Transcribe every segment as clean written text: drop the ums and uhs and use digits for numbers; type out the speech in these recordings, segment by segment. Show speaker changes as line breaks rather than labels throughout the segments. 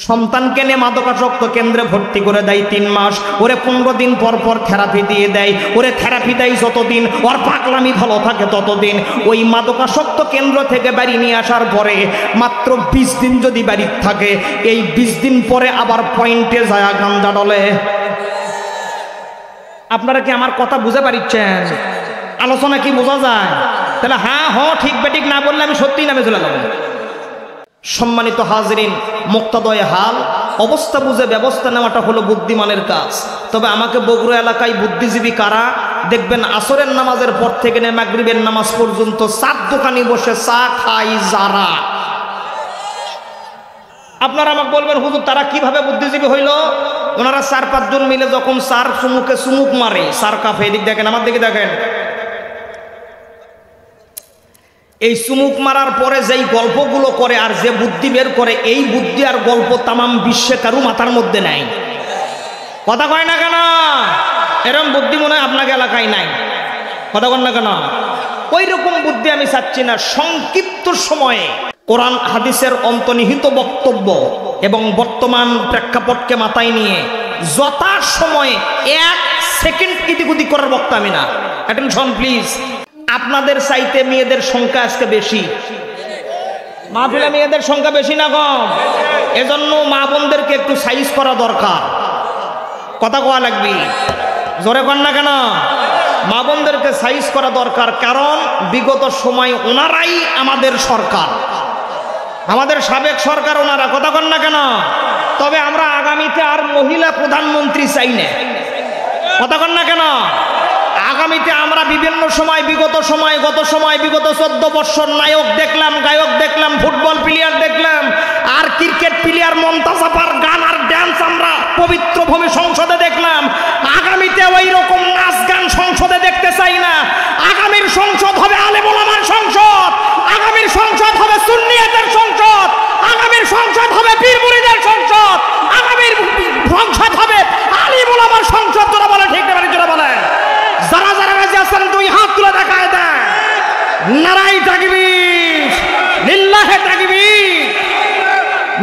সন্তানকে নিয়ে মাদকাসক্ত কেন্দ্রে ভর্তি করে দেয় 3 মাস, ওরে 15 দিন পর পর থেরাপি দিয়ে দেয়, ওরে থেরাপি দেয় যতদিন ওর পাগলামি ভালো থাকে ততদিন। ওই মাদকাসক্ত কেন্দ্র থেকে বাড়ি নিয়ে আসার পরে মাত্র 20 দিন যদি বাড়ি থাকে, এই 20 দিন পরে আবার পয়েন্টে যায় গাঞ্জা ডলে। আপনারা কি আমার কথা বুঝতে পারছেন? আলোচনা কি বোঝা যায়? তাহলে হ্যাঁ হ ঠিক বেঠিক না বললে আমি সত্যিই নামে চলে যাবো। সম্মানিত হাজরিন, মুক্তাদয়ে হাল, অবস্থা বুঝে ব্যবস্থা নেওয়াটা হলো বুদ্ধিমানের কাজ। তবে আমাকে বগুড়া এলাকায় বুদ্ধিজীবী কারা দেখবেন, আসরের নামাজের পর থেকে নিয়ে মাগরিবের নামাজ পর্যন্ত চার দোকানে বসে চা খাই যারা। আপনারা আমাকে বলবেন হুজুর তারা কিভাবে বুদ্ধিজীবী হইল? ওনারা 4-5 জন মিলে যখন চার চুমুকে চুমুক মারে, চার কাফে, এদিক দেখেন আমার দিকে দেখেন, এই চুমুক মারার পরে যেই গল্পগুলো করে আর যে বুদ্ধি বের করে, এই বুদ্ধি আর গল্প তামাম বিশ্বে কারু মাথার মধ্যে নাই। কথা কয় না কেন? এরকম বুদ্ধি মনে হয় আপনাকে এলাকায় নাই। কথা কন না কেন? ওই রকম বুদ্ধি আমি চাচ্ছি না। সংক্ষিপ্ত সময়ে কোরআন হাদিসের অন্তর্নিহিত বক্তব্য এবং বর্তমান প্রেক্ষাপটকে মাথায় নিয়ে যথা সময়ে 1 সেকেন্ড এদিক ওদিক করার বক্তা আমি না। Attention please. আপনাদের চাইতে মেয়েদের সংখ্যা আজকে বেশি, মাহফিলে মেয়েদের সংখ্যা বেশি না কম? এজন্য মা বোনদেরকে একটু সাইজ করা দরকার। কথা কওয়া লাগবে, জোরে কন না কেন? মা বোনদেরকে সাইজ করা দরকার, কারণ বিগত সময় ওনারাই আমাদের সরকার, আমাদের সাবেক সরকার ওনারা। কথা কন না কেন? তবে আমরা আগামীতে আর মহিলা প্রধানমন্ত্রী চাই না। কথা কন না কেন? আগামীতে আমরা বিভিন্ন সময় বিগত 14 বছর নায়ক দেখলাম, গায়ক দেখলাম, ফুটবল প্লেয়ার দেখলাম, আর ক্রিকেট প্লেয়ার মন্তাজাপার গান আর ড্যান্স আমরা পবিত্র ভূমি সংসদে দেখলাম। আগামীতে ওই রকম নাচ গান সংসদে দেখতে চাই না। আগামীর সংসদ হবে আলেম ওলামার সংসদ, আগামীর সংসদ হবে সুন্নিয়াতের সংসদ, আগামীর সংসদ হবে পীর মুরিদের সংসদ, আগামীর সংসদ হবে আলেম ওলামার সংসদ। তোরা বলে ঠিক না? তোরা বলে যারা যারা রাজি আছেন 2 হাত তুলে দেখায় দেন। নারায়ে তাকবীর, লিল্লাহে তাকবীর,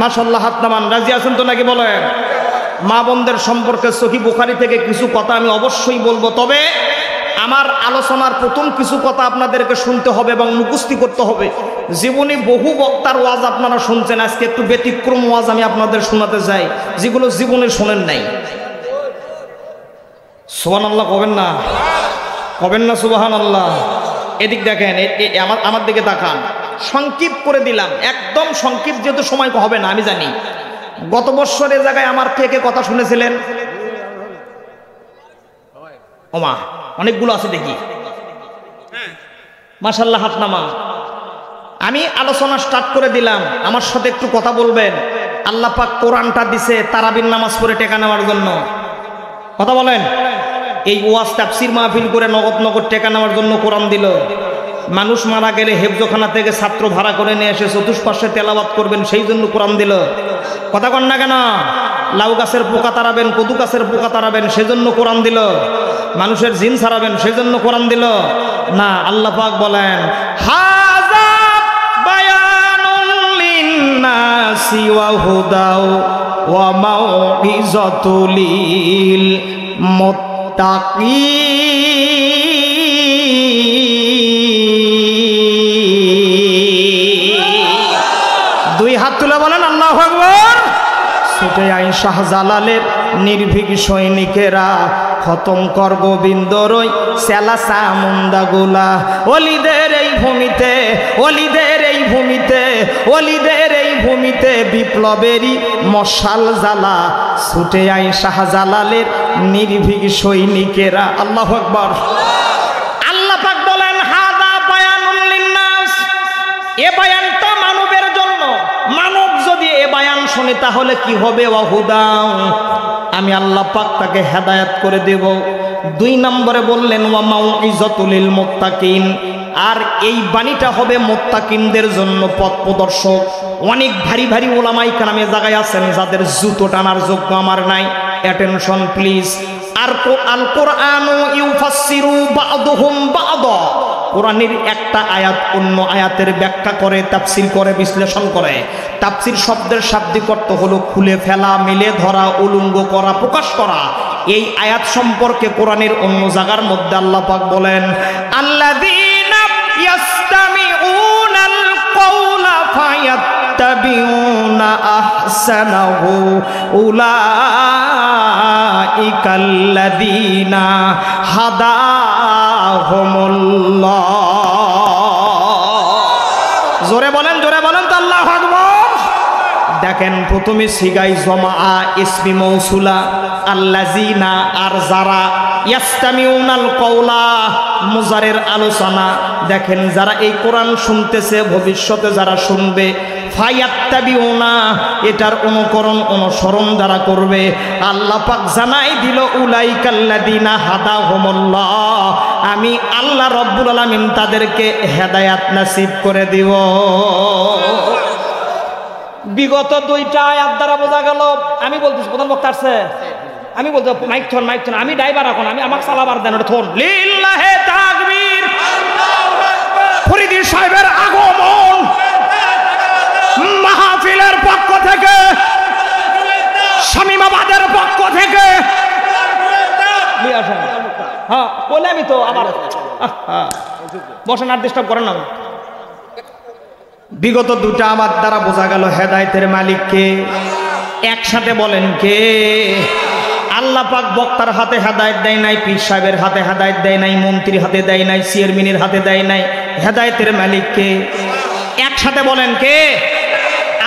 মাশাআল্লাহ। হাত নামান। রাজি আছেন তো নাকি বলেন? মা বোনদের সম্পর্কে সহিহ বুখারী থেকে কিছু কথা আমি অবশ্যই বলবো, তবে আমার আলোচনার প্রথম কিছু কথা আপনাদেরকে শুনতে হবে এবং মুখস্থ করতে হবে। জীবনে বহু বক্তার ওয়াজ আপনারা শুনছেন, আজকে একটু ব্যতিক্রম ওয়াজ আমি আপনাদের শোনাতে চাই, যেগুলো জীবনে শোনেন নাই। সুবহানাল্লাহ কবেন না? কবেন না সুবহানাল্লাহ? এদিক দেখেন, আমার দিকে তাকান। সংক্ষিপ্ত করে দিলাম, একদম সংক্ষিপ্ত, যেহেতু সময় হবে না আমি জানি। গত বছর এ জায়গায় আমার থেকে কথা শুনেছিলেন ওমা, অনেকগুলো আছে দেখি, মাশাআল্লাহ। হাত নামা। আমি আলোচনা স্টার্ট করে দিলাম, আমার সাথে একটু কথা বলবেন। আল্লাহ পাক কোরআনটা দিছে তারাবির নামাজ পড়ে টেকা নেওয়ার জন্য। কথা বলেন। এই ওয়াজ তাফসীর মাহফিল করে নগদ টেকা নেওয়ার জন্য কোরআন দিল। মানুষ মারা গেলে হেফজখানা থেকে ছাত্র ভাড়া করে নিয়ে এসে চতুষ্পার্শ্বে তেলাওয়াত করবেন, সেই জন্য কোরআন দিল। কথা কন না কেন? লাউ গাছের পোকা তাড়াবেন, কদু গাছের পোকা তাড়াবেন, সেজন্য কোরআন দিল। মানুষের জিন ছাড়াবেন, সেজন্য কোরআন দিল না। আল্লাহ পাক বলেন হাযা বায়ানুল লিন্নাসি ওয়া হুদাও ওয়া মাউইযাতুল লিল মুত্তাকিন। 2 হাত তুলে বলেন আল্লাহু আকবার। ছুটে আই শাহজালালের নির্ভীক সৈনিকেরা, খতম কর গোবিন্দরই সেলা সামুন্দা গোলা। অলিদের এই ভূমিতে, অলিদের এই ভূমিতে, অলিদের এই ভূমিতে বিপ্লবেরই মশাল জ্বালা। ছুটে আই শাহজালালের নির্ভীক সৈনিকেরা। আল্লাহু আকবার। আল্লাহ পাক বলেন হাযা বায়ানুল লিন্নাস, এ বায়ানটা মানবের জন্য। মানব যদি এ বায়ান শুনে তাহলে কি হবে? ওয়া হুদাও, আমি আল্লাহ পাক তাকে হেদায়েত করে দেব। 2 নম্বরে বললেন ওয়া মাউইযাতুল লিল মুত্তাকিন, আর এই বাণীটা হবে মুত্তাকিনদের জন্য পথ প্রদর্শক। অনেক ভারী ভারী ওলামাই কেরামে জায়গায় আছেন যাদের জুতো টানার যোগ্য আমার নাই। Attention please. আর আল কোরআনু ইউফাসসিরু বা'দুহুম বা'দা, কোরআনের একটা আয়াত অন্য আয়াতের ব্যাখ্যা করে, তাফসীর করে, বিশ্লেষণ করে। তাফসীর শব্দের শাব্দিক অর্থ হলো খুলে ফেলা, মেলে ধরা, উলঙ্গ করা, প্রকাশ করা। এই আয়াত সম্পর্কে কোরআনের অন্য জায়গার মধ্যে আল্লাহ পাক বলেন, আল্লাযীনা ইয়াসতামিউনাল কাওলা ফায়াত্তাবিউনা আহসানাহু উলাইকাল্লাযীনা হাদাহুমুল্লাহ। জোরে বলেন তো আল্লাহু আকবার। দেখেন প্রথমে সিগাই জমা ইসমি মৌসুলা আল্লাযীনা, আর যারা ইয়াসতামিউনাল কাওলা মুজারের আলোচনা। দেখেন যারা এই কোরআন শুনতেছে, ভবিষ্যতে যারা শুনবে, ফায়াত্তাবিউনা এটার অনুকরণ অনুসরণ যারা করবে, আল্লাহ পাক জানাই দিল উলাইকাল্লাযীনা হাদাহুমুল্লাহ, আমি আল্লাহ রব্বুল আলামিন তাদেরকে হেদায়েত নসিব করে দিব। বিগত দুইটা আয়াত দ্বারা বোঝা গেল, আমি বলতেছি প্রধান বক্তা আসছে, আমি বলতে মাইক থন, আমি ড্রাইভার, এখন আমি আমাকে চালাবার দেন, ওটা থন। লিল্লাহে তাকবীর, ফরিদি সাহেবের আগমন মাহফিলের পক্ষ থেকে, শামীমাবাদের পক্ষ থেকে। হ্যাঁ বলে আমি তো আবার বসেন, আর ডিস্টার্ব করেন না। বিগত দুটা আমার দ্বারা বোঝা গেল হেদায়েতের মালিককে। একসাথে বলেন কে? আল্লাহ পাক বক্তার হাতে হেদায়েত দেয় নাই, পীর সাহেবের হাতে হেদায়েত দেয় নাই, মন্ত্রীর হাতে দেয় নাই, চেয়ারম্যানের হাতে দেয় নাই। হেদায়েতের মালিককে। একসাথে বলেন কে?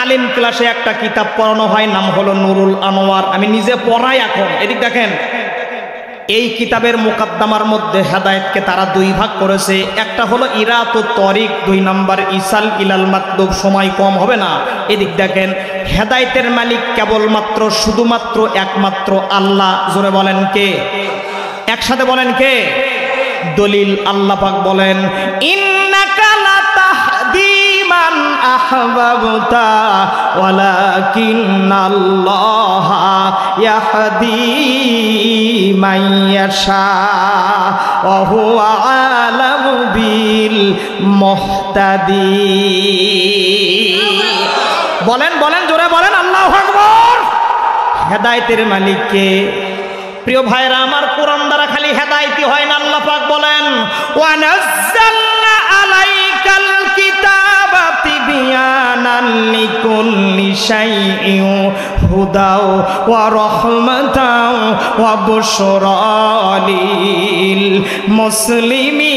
আলিম ক্লাসে একটা কিতাব পড়ানো হয়, নাম হলো নুরুল আনোয়ার, আমি নিজে পড়াই এখন। এদিক দেখেন, এই কিতাবের মুকাদ্দামার মধ্যে হেদায়েতকে তারা দুই ভাগ করেছে। একটা হলো ইরাতুত তরিক, 2 নম্বর ইসাল ইলাল মাতলুব। সময় কম হবে না। এদিক দেখেন, হেদায়েতের মালিক কেবলমাত্র শুধুমাত্র একমাত্র আল্লাহ। জোরে বলেন কে? একসাথে বলেন কে? দলিল আল্লাহ পাক বলেন, ইন্নাকা লাতাহদি মান আহবাবতা ওয়ালাকিন্নাল্লাহা ইয়াহদি মান ইয়াশা ওয়া হুয়া আলামু বিল মুহতাদিন। বলেন জোরে বলেন আল্লাহু আকবার। হেদায়েতের মালিক কে? প্রিয় ভাইরা আমার, কোরআন দ্বারা খালি হেদায়েতই হয় না। আল্লাহ পাক বলেন, ওয়া নাযালনা আলাইকাল কিতাবা তিবয়ানান লিকুল্লি শাইইন হুদাও ওয়া রাহমাতাও ওয়া বুশরা লিল মুসলিমিন।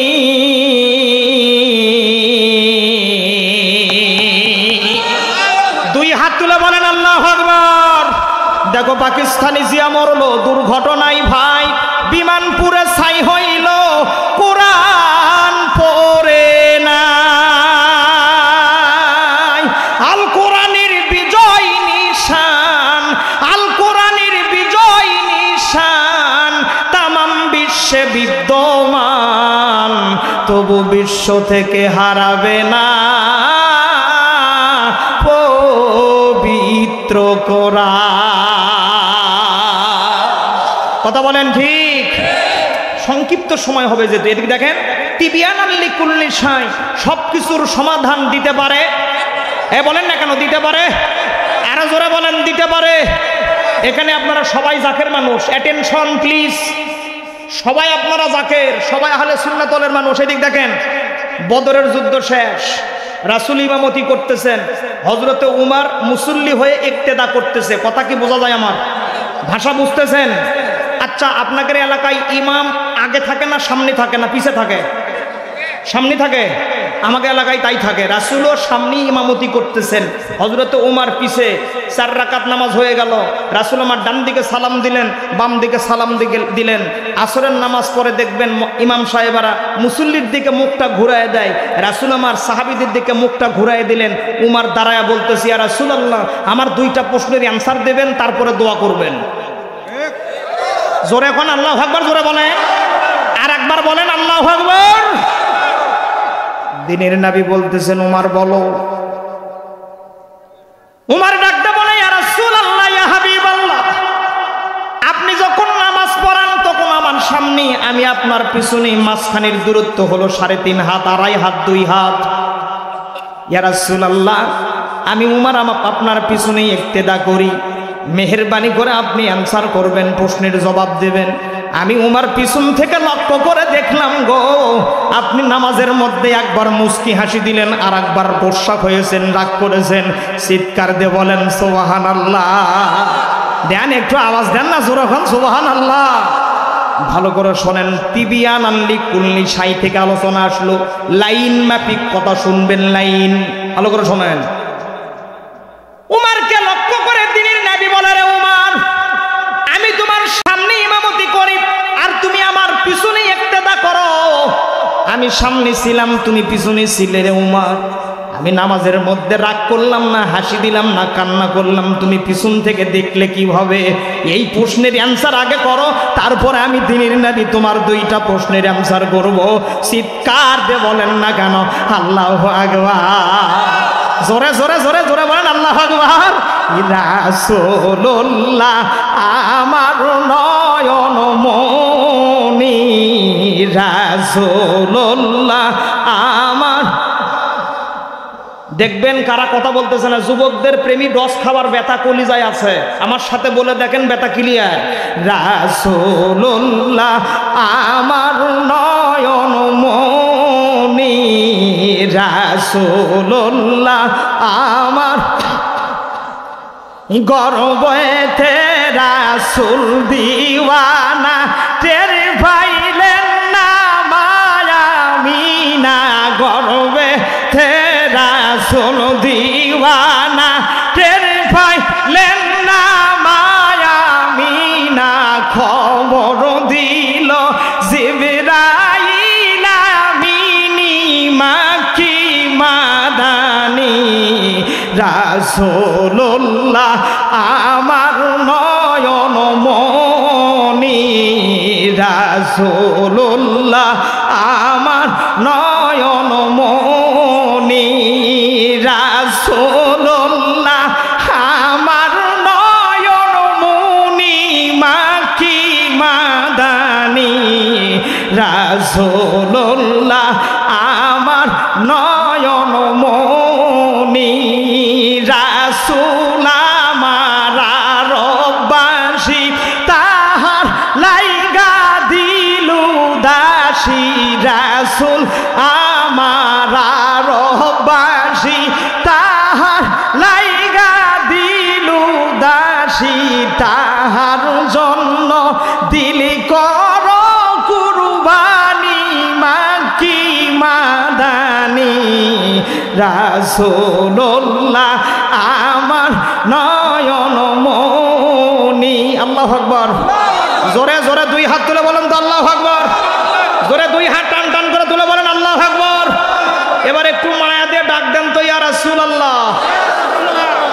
দুই হাত তুলে বলেন আল্লাহু আকবার। দেখো পাকিস্তানি জিয়া মরলো দুর্ঘটনায় ভাই, বিমানপুরে ছাই হইল, কোরআন পড়ে নাই। আল কোরআনের বিজয় নিশান, আল কোরআনের বিজয় নিশান তামাম বিশ্বে বিদ্যমান, তবু বিশ্ব থেকে হারাবে না পবিত্র কোরআন। কথা বলেন ঠিক? সংক্ষিপ্ত সময় হবে যেহেতু, এদিকে দেখেন, তিবিয়ানান লিকুল্লি শাই, সবকিছুর সমাধান দিতে পারে। বলেন না কেন দিতে পারে? আরো জোরে বলেন দিতে পারে। এখানে আপনারা সবাই জাকের মানুষ, অ্যাটেনশন প্লিজ। সবাই আপনারা জাকের, সবাই আহলে সুন্নাত ওয়াল মানুষ। এদিক দেখেন, বদরের যুদ্ধ শেষ, রাসূল ইমামতি করতেছেন, হযরতে উমর মুসল্লি হয়ে ইক্তেদা করতেছে। কথা কি বোঝা যায়? আমার ভাষা বুঝতেছেন? আচ্ছা, আপনাদের এলাকায় ইমাম আগে থাকে না সামনে থাকে না পিছে থাকে? সামনে থাকে। আমাদের এলাকায় তাই থাকে। রাসূলও সামনে ইমামতি করতেছেন, হযরতে উমর পিছে। 4 রাকাত নামাজ হয়ে গেল, রাসূল আমার ডান দিকে সালাম দিলেন, বাম দিকে সালাম দিলেন। আসরের নামাজ পরে দেখবেন ইমাম সাহেবেরা মুসল্লির দিকে মুখটা ঘুরায় দেয়, রাসূল আমার সাহাবীদের দিকে মুখটা ঘুরায় দিলেন। উমর দাঁড়ায়া বলতেছি, ইয়া রাসূলুল্লাহ, আমার 2টা প্রশ্নের অ্যানসার দেবেন, তারপরে দোয়া করবেন। জোরে এখন আল্লাহু আকবার, জোরে বলেন, আর একবার বলেন আল্লাহু আকবার। দিনের নবী বলতেছেন, উমর বলো। উমর ডাকতে বলে, ইয়া রাসূলুল্লাহ, ইয়া হাবিবাল্লাহ, আপনি যখন নামাজ পড়ান তখন আমার সামনে আমি আপনার পিছনে মাঝখানের দূরত্ব হলো 3.5 হাত, 2.5 হাত, 2 হাত। ইয়া রাসূলুল্লাহ, আমি উমর আপনার পিছনে ইক্তেদা করি, মেহেরবানি করে আপনি অ্যানসার করবেন, প্রশ্নের জবাব দেবেন। আমি উমর পিছন থেকে লক্ষ্য করে দেখলাম গো, আপনি নামাজের মধ্যে একবার মুস্কি হাসি দিলেন, আর একবার পোশাক হয়েছেন, রাগ করেছেন। চিৎকার দিয়ে বলেন সুবহানাল্লাহ। দেন একটু আওয়াজ দেন না জোরে, সুবহানাল্লাহ। ভালো করে শোনেন, তিবিয়ান আনলি কুল্লি সাই থেকে আলোচনা আসলো, লাইন মাফিক কথা শুনবেন, লাইন ভালো করে শোনেন। উমারকে লক্ষ্য করে দিনের নবী বলে, রে উমার, আমি তোমার সামনে ইমামতি করি আর তুমি আমার পিছনে ইক্তেদা করো। আমি সামনে ছিলাম, তুমি পিছনে ছিলে রে উমার। আমি নামাজের মধ্যে রাগ করলাম না, হাসি দিলাম না, কান্না করলাম, তুমি পিছন থেকে দেখলে কিভাবে? এই প্রশ্নের অ্যান্সার আগে করো, তারপরে আমি দিনের নবী তোমার 2টা প্রশ্নের অ্যান্সার করব। চিৎকার দিয়ে বলেন না কেন আল্লাহু আকবার? জোরে জোরে জোরে জোরে বলেন আল্লাহু আকবার। রাসূলুল্লাহ আমার নয়ন মনি, রাসূলুল্লাহ আমার। দেখবেন কারা কথা বলতেছে না, যুবকদের প্রেমী রস খাবার ব্যথা কলিজায় আছে। আমার সাথে বলে দেখেন, ব্যথা ক্লিয়ার। রাসূলুল্লাহ আমার নয়ন মনি, রাসূলুল্লাহ আমার গর্বেতে রাসূল দিওয়ানা, টের পাইলেন না মায়ামিনা, গর্বেতে রাসূল দিওয়ানা, টের পাইলেন না মায়ামিনা, খবর দিল জিবরাইল আমিনি মাক্কি মাদানি, রাসূলুল্লাহ আমার নয়ন মনি, রাসূলুল্লাহ আমার নয়ন মনি, রাসূলুল্লাহ আমার নয়ন মনি মাক্কি মাদানি, রাসূলুল্লাহ আমার নয়ন মনি, রাসূল আমার রব্বাসী, তাহার লাইগা দিলু দাসী, রাসূল আমার রব্বাসী, তাহার লাইগা দিলু দাসী, তাহার জন্য দিলি কর কুরবানি মাক্কি মাদানি, রাসূলুল্লাহ আমার নয়ন মনি। আল্লাহু আকবার। জোরে জোরে 2 হাত তুলে বলেন তো আল্লাহু আকবার। জোরে 2 হাত টান টান করে তুলে বলেন আল্লাহু আকবার। এবার একটু মায়া দিয়ে ডাক দেন তো, ইয়া রাসূলুল্লাহ।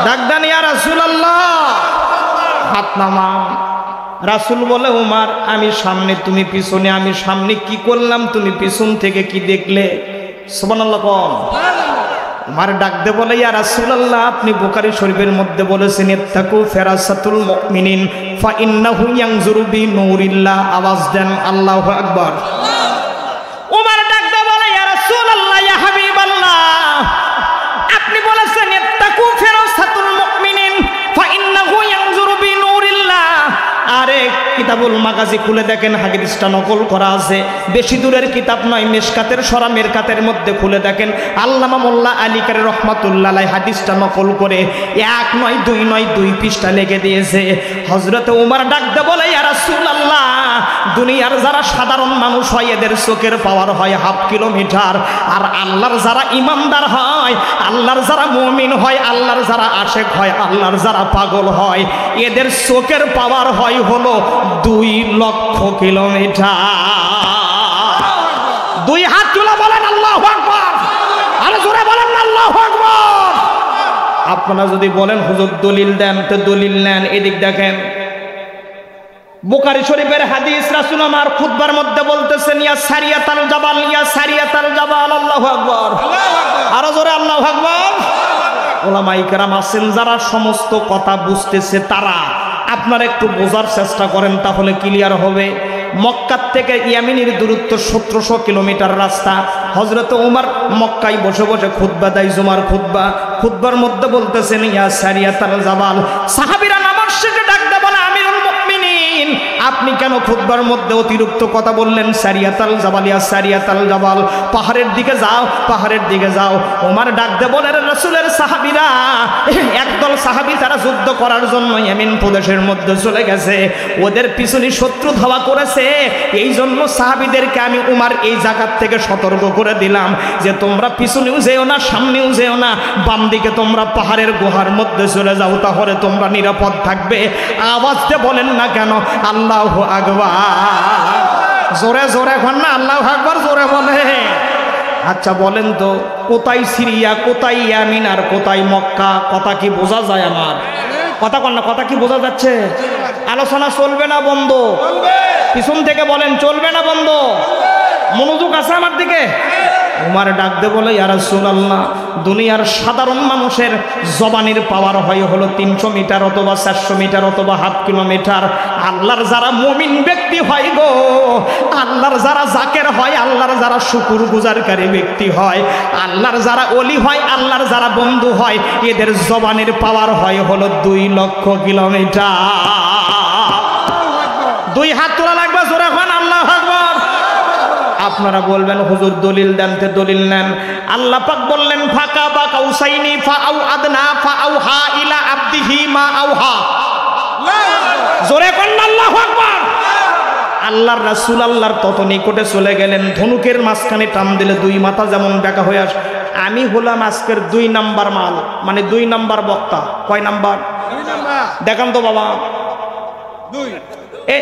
ডাক দেন ইয়া রাসূলুল্লাহ। হাত নামান। রাসূল বলে, উমার আমি সামনে তুমি পিছনে। আমি সামনে কি করলাম, তুমি পিছন থেকে কি দেখলে? সুবহানাল্লাহ কোন। উমার ডাক দে বলে, ইয়া রাসূলুল্লাহ, আপনি বুখারী শরীফের মধ্যে বলেছেন, ইত্তাকু ফিরাসাতুল মুমিনিন ফা ইন্নাহু ইয়ানজুরু বিনূরিল্লাহ। আওয়াজ দেন আল্লাহু আকবার। উমার ডাক দে বলে, ইয়া রাসূলুল্লাহ, ইয়া হাবিবাল্লাহ, আপনি বলেছেন ইত্তাকু ফিরাসাতুল মুমিনিন ফা ইন্নাহু ইয়ানজুরু বিনূরিল্লাহ। আরে কিতাবুল মাগাজি খুলে দেখেন, হাদিসটা নকল করা আছে। বেশি দূরের কিতাব নয়, মিশকাতের সরা মেরকাতের মধ্যে খুলে দেখেন, আল্লামা মোল্লা আলী কারি রহমাতুল্লাহ আলাইহি হাদিসটা নকল করে 1 নয় 2 নয় 2 পৃষ্ঠা লিখে দিয়েছে। হযরত ওমর ডাকতে বলে, ইয়া রাসূলুল্লাহ, দুনিয়ার যারা সাধারণ মানুষ হয় এদের চোখের পাওয়ার হয় 1/2 কিলোমিটার, আর আল্লাহর যারা ইমানদার হয়, আল্লাহর যারা মুমিন হয়, আল্লাহর যারা আশেক হয়, আল্লাহর যারা পাগল হয়, এদের চোখের পাওয়ার হয় হলো 2 লক্ষ কিলোমিটার। 2 হাত তুলে বলেন আল্লাহু আকবার। আরে জোরে বলেন আল্লাহু আকবার। আপনারা যদি বলেন হুজুর দলিল দেন, তো দলিল নেন। এদিক দেখেন, বুখারী শরীফের হাদিস, রাসূল আমার খুতবার মধ্যে বলতেছেন, ইয়া সারিয়াতাল জাবাল, ইয়া সারিয়াতাল জাবাল। আল্লাহু আকবার। আরো জোরে আল্লাহু আকবার। ওলামায়ে কেরাম আছেন যারা সমস্ত কথা বুঝতেছে, তারা আপনারা একটু বোঝার চেষ্টা করেন, তাহলে ক্লিয়ার হবে। মক্কা থেকে ইয়ামিনের দূরত্ব 1700 কিলোমিটার রাস্তা। হযরত ওমর মক্কায় বসে বসে খুতবা দেয়, জুমার খুতবার মধ্যে বলতেছেন ইয়া সারিয়াতাল জাবাল। সাহাবীরা নামাজ শেষে ডাক দেয় বলে আমিরুল মুমিনিন আপনি কেন খুতবার মধ্যে অতিরিক্ত কথা বললেন? সারিয়াতাল জাবাল, ইয়া সারিয়াতাল জাবাল, পাহাড়ের দিকে যাও, পাহাড়ের দিকে যাও। ওমর ডাক দেয় বলে রাসূলের সাহাবীরা, একদল সাহাবী তারা যুদ্ধ করার জন্য ইয়ামিন প্রদেশের মধ্যে চলে গেছে, ওদের পিছনে শত্রু ধাওয়া করেছে, এই জন্য সাহাবীদেরকে আমি ওমর এই জায়গা থেকে সতর্ক করে দিলাম যে তোমরা পিছনেও যেও না, সামনেও যেও না, বাম দিকে তোমরা পাহাড়ের গুহার মধ্যে চলে যাও, তাহলে তোমরা নিরাপদ থাকবে। আওয়াজতে বলেন না কেন আল্লাহু আকবার, জোরে জোরে কর না আল্লাহু আকবার, জোরে বলে। আচ্ছা বলেন তো কোথায় সিরিয়া, কোথায় ইয়ামিন আর কোথায় মক্কা? কথা কি বোঝা যায় আমার? কথা কন না, কথা কি বোঝা যাচ্ছে? আলোচনা চলবে না বন্ধ? পিছন থেকে বলেন চলবে না বন্ধ? মনোযোগ আছে আমার দিকে? ওমর ডাক দে বলে ইয়া রাসূলুল্লাহ, দুনিয়ার সাধারণ মানুষের জবানের পাওয়ার হয় হলো 300 মিটার অথবা 400 মিটার অথবা হাফ কিলোমিটার। আল্লাহর যারা মুমিন ব্যক্তি হয় গো, আল্লাহর যারা জাকের হয়, আল্লাহর যারা শুকুর গুজারকারী ব্যক্তি হয়, আল্লাহর যারা ওলি হয়, আল্লাহর যারা বন্ধু হয়, এদের জবানের পাওয়ার হয় হলো 2 লক্ষ কিলোমিটার। 2 হাত তোলা লাগবে, জোরে খান আল্লাহু আকবার। আপনারা বলবেন হুজুর দলিল দেন, তে দলিল নেন। আল্লাহ পাক বললেন ফাকা বা কাউসাইনি ফাআউ আদনা ফাআউহা ইলা আবদিহি মা আউহা। জোরে কোন আল্লাহু আকবার। আল্লাহর রাসূল আল্লাহর তত নিকটে চলে গেলেন, ধনুকের মাঝখানে টান দিলে 2 মাথা যেমন বেঁকা হয়ে আসে। আমি হলাম আজকের 2 নাম্বার মাল, মানে 2 নাম্বার বক্তা। কয় নাম্বার? 2 নাম্বার। দেখান তো বাবা 2।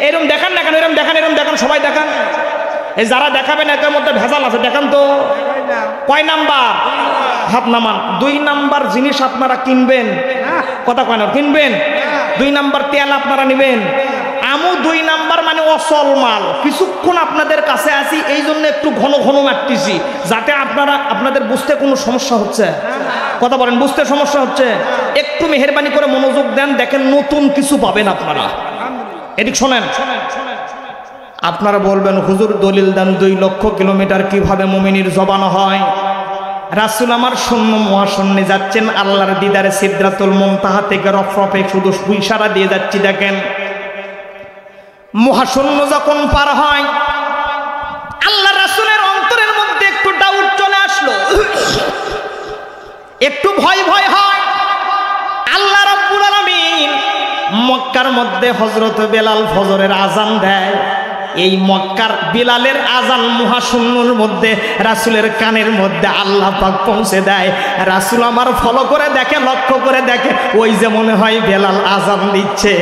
এরকম দেখান না কেন? এরকম দেখান, এরকম দেখান, সবাই দেখান। এই যারা দেখাবেন এর মধ্যে ভেজাল আছে, দেখান তো কয় নাম্বার? হাত নামান। 2 নাম্বার জিনিস আপনারা কিনবেন, কথা কয় না, কিনবেন। 2 নাম্বার তেল আপনারা নেবেন। আমু 2 নাম্বার মানে অসল মাল। কিছুক্ষণ আপনাদের কাছে আসি, এই জন্য একটু ঘন ঘন মারতেছি, যাতে আপনাদের বুঝতে কোনো সমস্যা হচ্ছে, কথা বলেন, বুঝতে সমস্যা হচ্ছে, একটু মেহেরবানি করে মনোযোগ দেন, দেখেন নতুন কিছু পাবেন আপনারা। এদিক শোনেন। আপনারা বলবেন হুজুর দলিল দেন 2 লক্ষ কিলোমিটার কিভাবে মুমিনের জবান হয়? রাসূল আমার শূন্য মহাশূন্যে যাচ্ছেন, আল্লাহর দিদারে সিদরাতুল মুনতাহা থেকে রফরফে শুধু ইশারা দিয়ে যাচ্ছি। দেখেন মহাশূন্য যখন পার হয়, আল্লাহ রাসূলের অন্তরের মধ্যে একটু ডাউট চলে আসলো, একটু ভয় ভয় হয়। আল্লাহ রাব্বুল আলামিন মক্কার মধ্যে হযরত বেলাল ফজরের আযান দেয়। এই মক্কার বিলালের আজান মহাশূন্যর মধ্যে রাসূলের কানের মধ্যে আল্লাহ পাক পৌঁছে দেয়। রাসূল আমার ফলো করে দেখে, লক্ষ্য করে দেখে, ওই যে মনে হয় বেলাল আজান দিচ্ছে।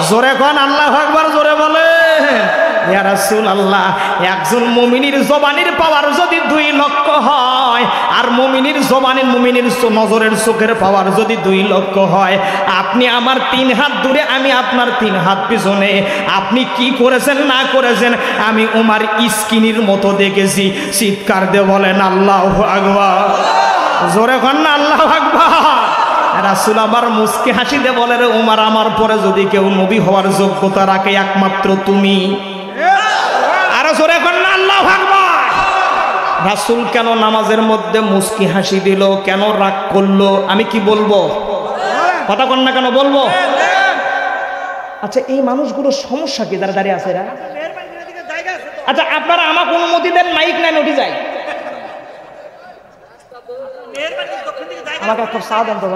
জোরে কোন আল্লাহু আকবার, জোরে বলে ইয়া রাসূলুল্লাহ। একজন মুমিনের জবানের পাওয়ার যদি 2 লক্ষ হয়, আর মুমিনের জবানের, মুমিনের নজরের চোখের পাওয়ার যদি 2 লক্ষ হয়, আপনি আমার 3 হাত দূরে, আমি আপনার 3 হাত পিছনে, আপনি কি করেছেন না করেছেন আমি ওমর স্কিনের মতো দেখেছি। চিৎকার দিয়ে বলেন আল্লাহু আকবার, জোরে কোন না আল্লাহু আকবার। রাসূল আমার মুস্কি হাসি দিয়ে বলে রে ওমর, আমার পরে যদি কেউ নবী হওয়ার যোগ্যতা রাখে একমাত্র তুমি। আরো জোরে কোন না আল্লাহু আকবার। রাসূল কেন নামাজের মধ্যে মুস্কি হাসি দিল, কেন রাগ করলো, আমি কি বলবো? কথা কোন না কেন বলবো? আচ্ছা এই মানুষগুলোর সমস্যা কি যারা দাঁড়িয়ে আছে? আচ্ছা আপনারা আমাকে অনুমতি দেন, মাইক নাই উঠে যায়, আমাকে একটা চা দেন তো।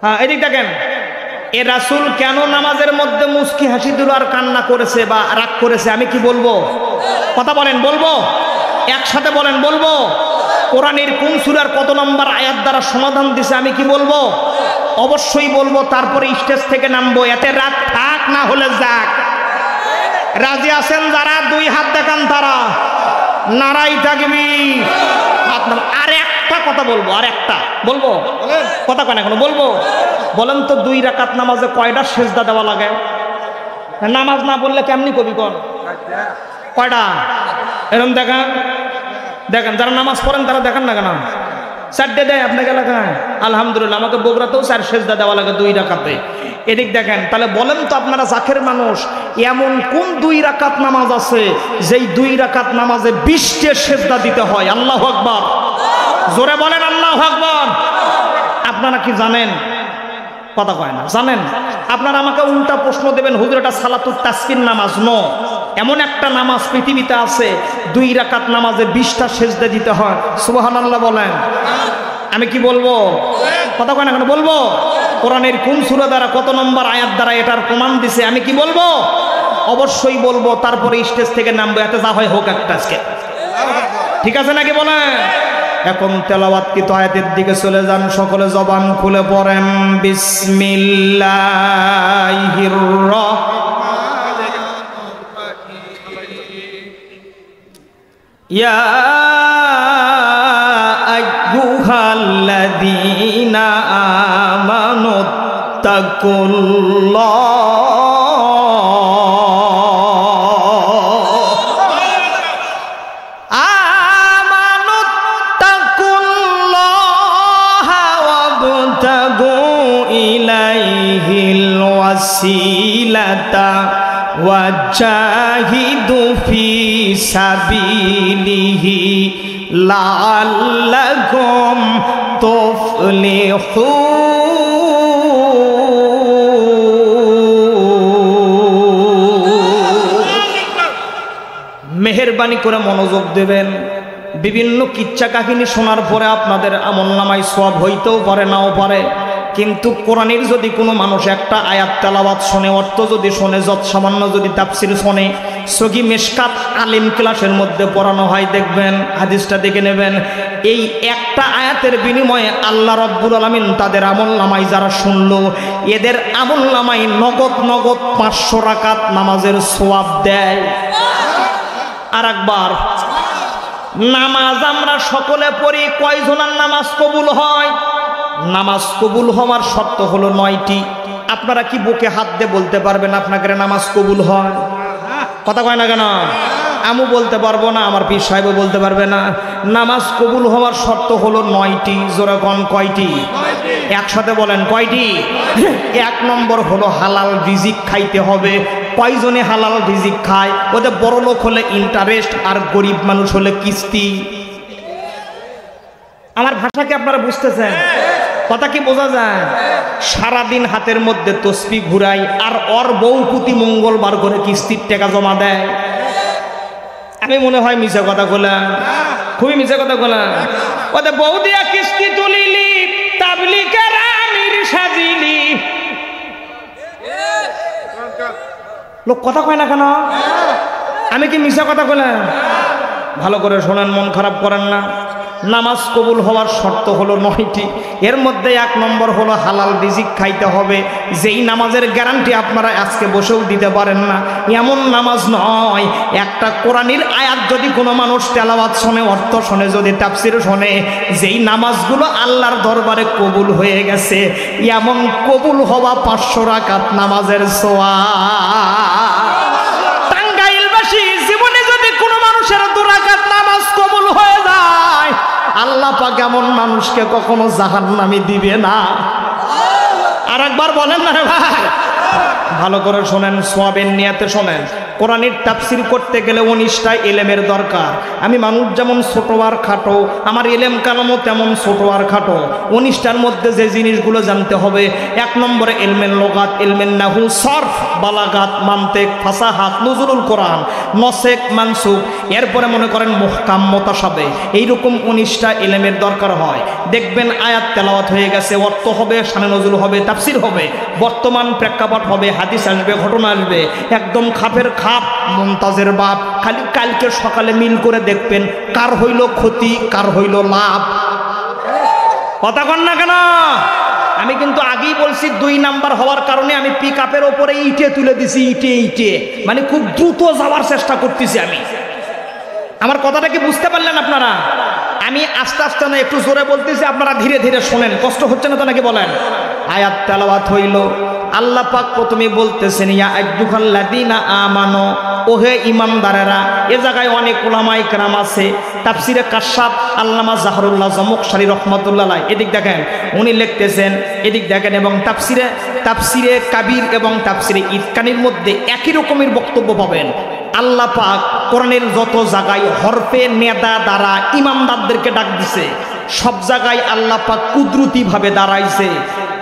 হ্যাঁ এদিক দেখেন, এ রাসূল কেন নামাজের মধ্যে মুস্কি হাসি দিল আর কান্না করেছে বা রাগ করেছে, আমি কি বলবো? কথা বলেন, বলবো? একসাথে বলেন, বলবো? কোরআনের কোন সূরার কত নম্বর আয়াত দ্বারা সমাধান দিছে, আমি কি বলবো? অবশ্যই বলবো। তারপরে স্টেজ থেকে নামবো, এতে রাগ থাক না হলে যাক। রাজি আছেন যারা 2 হাত দেখান, তারা নারাই তাকবীর। আর একটা কথা বলবো, আর একটা বলবো, কথা কেন এখনো বলবো? বলেন তো 2 রাকাত নামাজে কয়টা সেজদা দেওয়া লাগে? নামাজ না বললে কেমনি কবি কোন কয়টা? এরকম দেখান, দেখেন যারা নামাজ পড়েন তারা দেখান না কেন? 4টে দেয় আপনাকে এলাকায়? আলহামদুলিল্লাহ, আমাকে বগুড়াতেও 4 সেজদা দেওয়া লাগে 2 রাকাতে। এদিক দেখেন। তাহলে বলেন তো আপনারা জাকের মানুষ, এমন কোন 2 রাকাত নামাজ আছে যেই 2 রাকাত নামাজে 20টা সেজদা দিতে হয়? আল্লাহু আকবার, জোরে বলেন আল্লাহু আকবার। আপনারা কি জানেন? কথা কয় না, জানেন? আপনারা আমাকে উল্টা প্রশ্ন দেবেন, হুজুর এটা সালাতুত তাসবিহ নামাজ। নো, এমন একটা নামাজ পৃথিবীতে আছে 2 রাকাত নামাজে 20টা সেজদা দিতে হয়। সুবহানাল্লাহ বলেন। আমি কি বলবো? কথা কয় না কেন? বলবো। কোরআনের কোন সূরা দ্বারা, কত নম্বর আয়াত দ্বারা এটার প্রমাণ দিছে? আমি কি বলবো? অবশ্যই বলবো। তারপরে স্টেজ থেকে নামবো, এতে যা হয় হোক একটা আজকে, ঠিক আছে নাকি বলেন? এখন তেলাওয়াতকৃত আয়াতের দিকে চলে যান, সকলে জবান খুলে পড়েন বিসমিল্লাহির ইয়া আইয়ুহাল্লাযীনা আমানুত্তাকুল্লাহ ওয়াজাহিদু ফি সাবিলিহি লাআল্লাকুম তুফলিহুন। মেহেরবানি করে মনোযোগ দেবেন। বিভিন্ন কিচ্ছা কাহিনী শোনার পরে আপনাদের আমলনামায় সওয়াব হইতেও পারে, নাও পারে, কিন্তু কোরআনের যদি কোনো মানুষ একটা আয়াত তেলাওয়াত শোনে, অর্থ যদি শোনে, যত সামান্য যদি তাফসির শোনে, সগি মেশকাত আলিম ক্লাসের মধ্যে পড়ানো হয়, দেখবেন, হাদিসটা দেখে নেবেন, এই একটা আয়াতের বিনিময়ে আল্লাহ রাব্বুল আলামিন তাদের আমলনামায় যারা শুনলো, এদের আমলনামায় নগদ নগদ 500 রাকাত নামাজের সওয়াব দেয়। আর একবার, নামাজ আমরা সকলে পড়ি, কয়জনের নামাজ কবুল হয়? নামাজ কবুল হওয়ার শর্ত হলো 9টি। আপনারা কি বুকে হাত দিয়ে বলতে পারবেন আপনাকে নামাজ কবুল হয়? কথা কয় না কেন? আমু বলতে পারবো না, আমার পীর সাহেবও বলতে পারবে না। নামাজ কবুল হওয়ার শর্ত হলো 9টি। জোরে কোন কয়টি? একসাথে বলেন কয়টি? 1 নম্বর হলো হালাল রিজিক খাইতে হবে। কয়জনে হালাল রিজিক খায়? ওদের বড় লোক হলে ইন্টারেস্ট, আর গরিব মানুষ হলে কিস্তি। আমার ভাষা কি আপনারা বুঝতেছেন? কথা কি বোঝা যায়? সারাদিন হাতের মধ্যে তসবিহ ঘুরাই, আর ওর বউ প্রতি মঙ্গলবার করে কিস্তির টাকা জমা দেয়। আমি মনে হয় মিছা কথা বললাম, খুবই মিছা কথা বললাম। ওদের বউ দিয়া কিস্তি তুলিলি, তাবলিগের আমির সাজিলি। লোক কথা কয় না কেন? আমি কি মিছা কথা বললাম? ভালো করে শোনেন, মন খারাপ করেন না। নামাজ কবুল হওয়ার শর্ত হলো 9টি। এর মধ্যে 1 নম্বর হলো হালাল রিজিক খাইতে হবে। যেই নামাজের গ্যারান্টি আপনারা আজকে বসেও দিতে পারেন না, এমন নামাজ নয়। একটা কোরআনের আয়াত যদি কোনো মানুষ তেলাওয়াত শোনে, অর্থ শোনে, যদি তাফসির শোনে, যেই নামাজগুলো আল্লাহর দরবারে কবুল হয়ে গেছে, এমন কবুল হওয়া 500 রাকাত নামাজের সওয়াব। টাঙ্গাইলবাসী, জীবনে যদি কোনো মানুষের 2 রাকাত নামাজ কবুল হয়ে যায়, আল্লাহ পাক এমন মানুষকে কখনো জাহান্নামে দিবে না। আর একবার বলেন না রে ভাই, ভালো করে শোনেন, সওয়াবের নিয়তে শোনেন। কোরআনের তাফসির করতে গেলে 19টা ইলমের দরকার। আমি মানুষ যেমন ছোট আর খাটো, আমার ইলম কালামও তেমন ছোট আর খাটো। 19টার মধ্যে যে জিনিসগুলো জানতে হবে, 1 নম্বরে ইলমের লুগাত, ইলমের নাহু, সরফ, বালাগাত, মানতিক, ফাসাহাত, নুজুলুল কোরআন, নসেক, মানসুখ, এরপরে মনে করেন মুহকাম, মুতাশাবিহ, এইরকম 19টা ইলমের দরকার হয়। দেখবেন আয়াত তেলাওয়াত হয়ে গেছে, অর্থ হবে, শানে নজুল হবে, তাফসির হবে, বর্তমান প্রেক্ষাপট হবে, হাদিস আসবে, ঘটনা আসবে, একদম খাপের খাপ, মুমতাজের বাপ। খালি কালকে সকালে মিল করে দেখবেন কার হইল ক্ষতি, কার হইল লাভ। কথা কন না কেন? আমি কিন্তু আগেই বলছি 2 নাম্বার হওয়ার কারণে আমি পিক আপের ওপরে ইটে তুলে দিছি, ইটে মানে খুব দ্রুত যাওয়ার চেষ্টা করতেছি আমি। আমার কথাটা কি বুঝতে পারলেন আপনারা? আমি আস্তে আস্তে না, একটু জোরে বলতেছি, আপনারা ধীরে ধীরে শোনেন। কষ্ট হচ্ছে না তো নাকি বলেন? আয়াত তেলাওয়াত হইল, আল্লাহ পাক প্রথমে বলতেছেন ইয়া আইয়ুহাল্লাযীনা আমানু, ওহে ঈমানদারেরা। এ জায়গায় অনেক উলামায়ে কেরাম আছে, তাফসিরে কাশফ আল্লামা জাহরুল্লাহ জামুকশারী রাহমাতুল্লাহ আলাইহি। এদিক দেখেন উনি লিখতেছেন, এদিক দেখেন, এবং তাফসিরে কাবীর এবং তাফসিরে ইতকানির মধ্যে একই রকমের বক্তব্য পাবেন। আল্লাহ পাক কোরআনের যত জায়গায় হরফে নেদা দ্বারা ইমামদারদেরকে ডাক দিছে, সব জায়গায় আল্লাহ পাক কুদরতি ভাবে দাঁড়াইছে,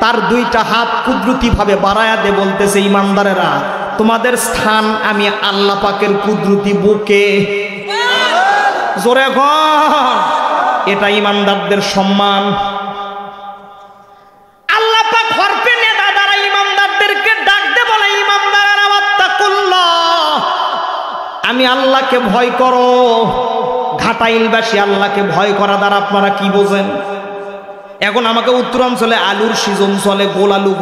তার দুইটা হাত কুদরতি ভাবে বাড়ায়া দে বলতেছে, ইমানদারেরা তোমাদের স্থান আমি আল্লাহ পাকের কুদরতি বুকে। জোরে গণ, এটা ইমানদারদের সম্মান। আল্লাহ পাক হরফে নেদা দ্বারা ইমানদারদেরকে ডাক দে বলে, ইমানদারেরা ওয়াত্তাকুল্লাহ, আমি আল্লাহকে ভয় করো। ঘাটাইলবাসী আল্লাহকে ভয় করা দ্বারা আপনারা কি বোঝেন? এখন আমাকে উত্তরাঞ্চলে আলুর সিজন চলে, গোল আলু।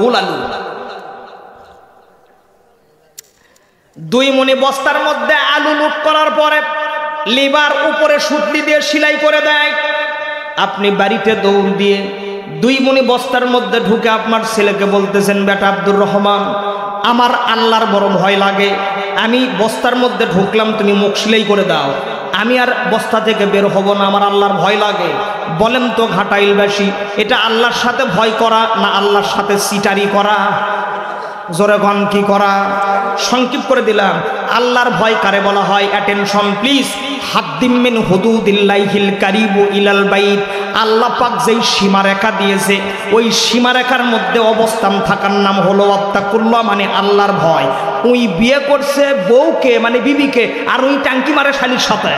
2 মণি বস্তার মধ্যে আলু লুট করার পরে লিভার উপরে সুতলি দিয়ে সেলাই করে দেয়। আপনি বাড়িতে দৌড় দিয়ে 2 মণি বস্তার মধ্যে ঢুকে আপনার ছেলেকে বলতেছেন, বেটা আব্দুর রহমান, আমার আল্লাহর বড় ভয় লাগে, আমি বস্তার মধ্যে ঢুকলাম, তুমি মুখ সেলাই করে দাও, আমি আর বস্তা থেকে বের হব না, আমার আল্লাহর ভয় লাগে। বলেন তো ঘাটাইলবাসী, এটা আল্লাহর সাথে ভয় করা না আল্লাহর সাথে সিটারি করা? জোরে গণ, কি করা? সংক্ষিপ্ত করে দিলাম, আল্লাহর ভয় কারে বলা হয়? Attention please. হাদ্দিম মিন হুদুদিল্লাহিল কারিবু ইলাল বাইত, আল্লাহ পাক যেই সীমারেখা দিয়েছে ওই সীমারেখার মধ্যে অবস্থান থাকার নাম হলো ওয়াত্তাকুল্লাহ, মানে আল্লাহর ভয়। ওই বিয়ে করছে বউকে, মানে বিবিকে, আর ওই টাঙ্কি মারে শালির সাথে।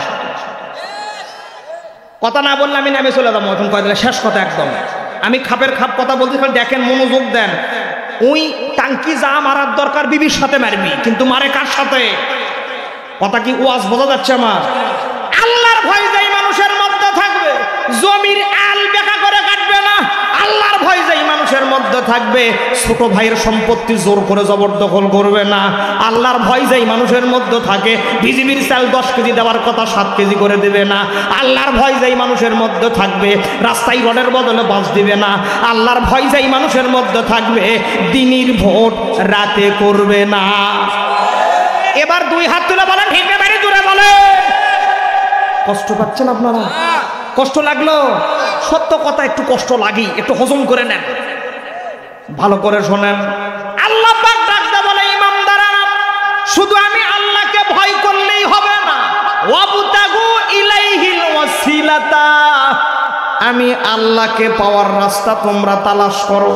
কথা না বললে আমি নামে চলে যাবো এখন, কয়ে দিলে শেষ কথা একদম। আমি খাপের খাপ কথা বলতে, দেখেন, মনোযোগ দেন। ওই টাঙ্কি যা মারার দরকার বিবির সাথে মারবি, কিন্তু মারে কার সাথে? কথা কি ওয়াজ বোঝা যাচ্ছে আমার? আল্লাহর ভয় যেই মানুষের মধ্যে থাকবে, জমির আল বেকা করে কাটবে না। আল্লাহর ভয় যেই মানুষের মধ্যে থাকবে, ছোট ভাইয়ের সম্পত্তি জোর করে জবরদখল করবে না। আল্লাহর ভয় যেই মানুষের মধ্যে থাকে, বিজিবির চাল 10 কেজি দেওয়ার কথা 7 কেজি করে দেবে না। আল্লাহর ভয় যেই মানুষের মধ্যে থাকবে, রাস্তায় রডের বদলে বাস দিবে না। আল্লাহর ভয় যেই মানুষের মধ্যে থাকবে, দিনের ভোট রাতে করবে না। এবার 2 হাত তুলে বলেন, হিন্দে বাড়ি দূরে বলে। কষ্ট পাচ্ছেন আপনারা? কষ্ট লাগলো? সত্য কথা, একটু কষ্ট লাগি, একটু হজম করে নেন, ভালো করে শোনেন। আল্লাহ পাক ডাকতে বলে, ইমানদারেরা শুধু আমি আল্লাহকে ভয় করলেই হবে না, ওয়াবতাগু ইলাইহিল ওয়াসিলাতা, আমি আল্লাহকে পাওয়ার রাস্তা তোমরা তালাশ করো।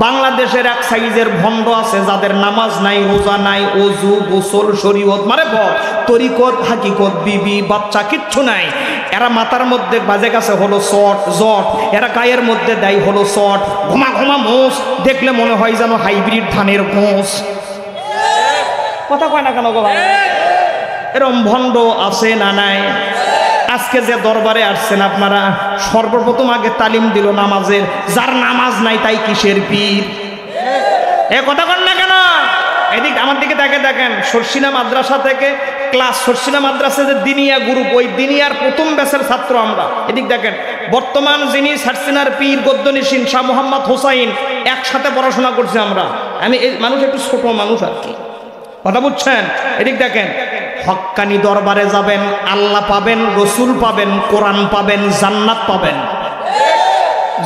বাংলাদেশের এক সাইজের ভণ্ড আছে যাদের নামাজ নাই, রোজা নাই, ওযু, গোসল, শরীয়ত মানে তরিকত, হাকিকত, বিবি, বাচ্চা কিচ্ছু নাই। এরা মাথার মধ্যে বাজে গেছে হলো জট, এরা গায়ের মধ্যে দেয় হলো চট, ঘুমা মোষ, দেখলে মনে হয় যেন হাইব্রিড ধানের ঘোষ। কথা কয় না কেন গো ভাই? এরম ভণ্ড আছে না নাই? আজকে যে দরবারে আসছেন আপনারা, সর্বপ্রথম আগে তালিম দিল নামাজের। যার নামাজ নাই তাই কিসের পীর? এ কথা কন না কেন? এদিক আমার দিকে দেখেন, সরসিনা মাদ্রাসা থেকে ক্লাস, সরসিনা মাদ্রাসা যে দিনিয়া গ্রুপ, ওই দিনিয়ার প্রথম ব্যাচের ছাত্র আমরা। এদিক দেখেন, বর্তমান যিনি সরসিনার পীর গদ্যনিশিন শাহ মোহাম্মদ হোসাইন, একসাথে পড়াশোনা করছি আমরা। আমি এই মানুষ একটু ছোট মানুষ আর কি, কথা বুঝছেন? এদিক দেখেন, হক্কানি দরবারে যাবেন, আল্লাহ পাবেন, রসুল পাবেন, কোরআন পাবেন, জান্নাত পাবেন।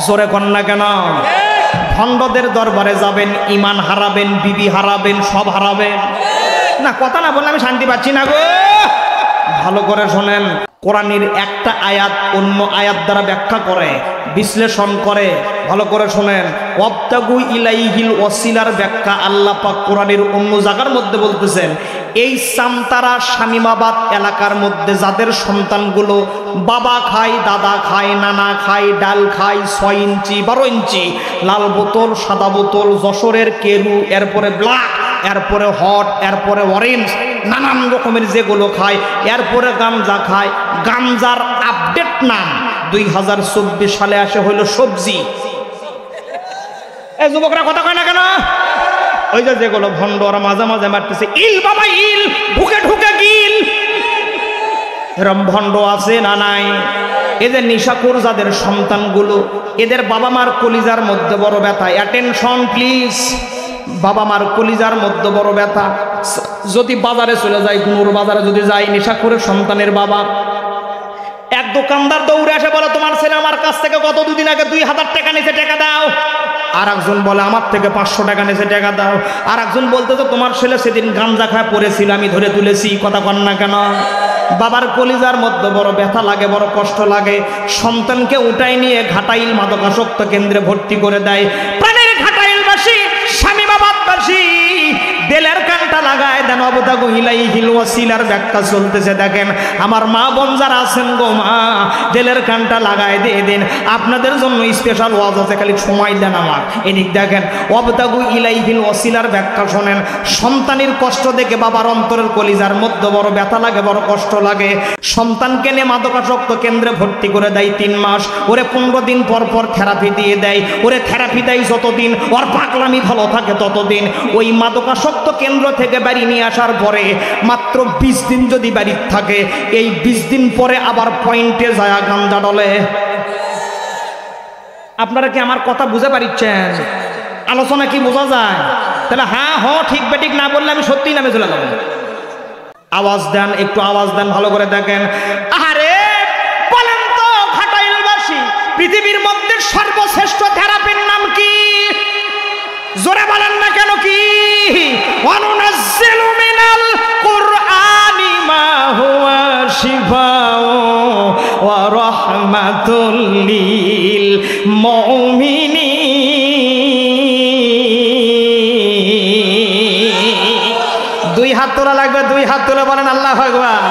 জোরে কন না কেন? ভণ্ডদের দরবারে যাবেন, ইমান হারাবেন, বিবি হারাবেন, সব হারাবেন। না, কথা না বললে আমি শান্তি পাচ্ছি না গো। ভালো করে শোনেন, কোরআনের একটা আয়াত অন্য আয়াত দ্বারা ব্যাখ্যা করে, বিশ্লেষণ করে। ভালো করে শোনেন, ওয়াবতাগু ইলাইহিল ওয়াসিলার ব্যাখ্যা আল্লাহ পাক কোরআনের অন্য জায়গার মধ্যে বলতেছেন, এই সামতারা শামিমাবাদ এলাকার মধ্যে যাদের সন্তানগুলো বাবা খায়, দাদা খায়, নানা খায়, ডাল খায়, 6 ইঞ্চি 12 ইঞ্চি, লাল বোতল, সাদা বোতল, যশোরের কেরু, এরপরে ব্ল্যাক, এরপরে হট, এরপরে অরেঞ্জ, নানান রকমের যেগুলো খায়, এরপরে গাঞ্জা খায়। গাঞ্জার আপডেট নাম 2024 সালে আসে হইল সবজি। এই যুবকরা কথা কয় না কেন? ওই যে যেগুলো ভণ্ড, ওরা মাঝে মাঝে মারতেছে, ইল বাবা ইল, ঢুকে ঢুকে গিল। এরম ভণ্ড আছে না নাই? এদের নিশাখোর যাদের সন্তানগুলো, এদের বাবা মার কলিজার মধ্যে বড় ব্যথা। অ্যাটেনশন প্লিজ, বাবা মার কলিজার মধ্যে বড় ব্যথা। যদি বাজারে চলে যায়, গুনুর বাজারে যদি যায়, নিশাখোরের সন্তানের বাবা এক দোকানদার দৌড়ে আসে বলে, তোমার ছেলে আমার কাছ থেকে গত দুদিন আগে 2000 টাকা নিয়েছে, টাকা দাও। আর একজন বলে, আমার থেকে 500 টাকা নিয়েছে, টাকা দাও। আর একজন বলতেছে, তোমার ছেলে সেদিন গাঞ্জা খায় পড়েছিল, আমি ধরে তুলেছি। কথা কন না কেন? বাবার কলিজার মধ্যে বড় ব্যথা লাগে, বড় কষ্ট লাগে। সন্তানকে উঠাই নিয়ে ঘাটাইল মাদকাসক্ত কেন্দ্রে ভর্তি করে দেয়। প্রাণের ঘাটাইলবাসী, শামীমাবাদবাসী দেলের কানটা লাগায় দেন। অবতাগু ইলাইহিল ওয়াসিলার ব্যাখ্যা চলতেছে, দেখেন আমার মা বোন যারা আছেন গো মা, দেলের কানটা লাগায় দিয়ে দিন, আপনাদের জন্য স্পেশাল ওয়াজ আছে, খালি সময় দেন আমার। এদিক দেখেন, অবতাগু ইলাইহিল ওয়াসিলার ব্যাখ্যা শোনেন। সন্তানের কষ্ট দেখে বাবার অন্তরের কলিজার মধ্যে বড় ব্যথা লাগে, বড় কষ্ট লাগে। সন্তানকে নিয়ে মাদকাসক্ত কেন্দ্রে ভর্তি করে দেয় 3 মাস। ওরে 15 দিন পর পর থেরাপি দিয়ে দেয়। ওরে থেরাপি দেয় যতদিন ওর পাগলামি ভালো থাকে ততদিন। ওই মাদকাসক্ত কেন্দ্র থেকে বাড়ি নিয়ে আসার পরে মাত্র 20 দিন যদি বাড়ি থাকে, এই 20 দিন পরে আবার পয়েন্টে যায় গাঞ্জা ডলে। আপনারা কি আমার কথা বুঝে পারিচ্ছেন? আলোচনা কি বোঝা যায়? তাহলে হ্যাঁ হ ঠিক বেঠিক না বললে আমি সত্যিই নামে চলে যাবো। আওয়াজ দেন, একটু আওয়াজ দেন, ভালো করে দেখেন। আরে বলেন তো ঘাটাইলবাসী, পৃথিবীর মধ্যে সর্বশ্রেষ্ঠ থেরাপির নাম কি? জোরে বলেন না কেন? কি? ওয়ানুনাজ্জিলু মিনাল কুরআনি মা হুয়া শিফাউ ওয়া রাহমাতুল লিল মুমিনিন। 2 হাত তোলা লাগবে, 2 হাত তুলে বলেন আল্লাহু আকবার।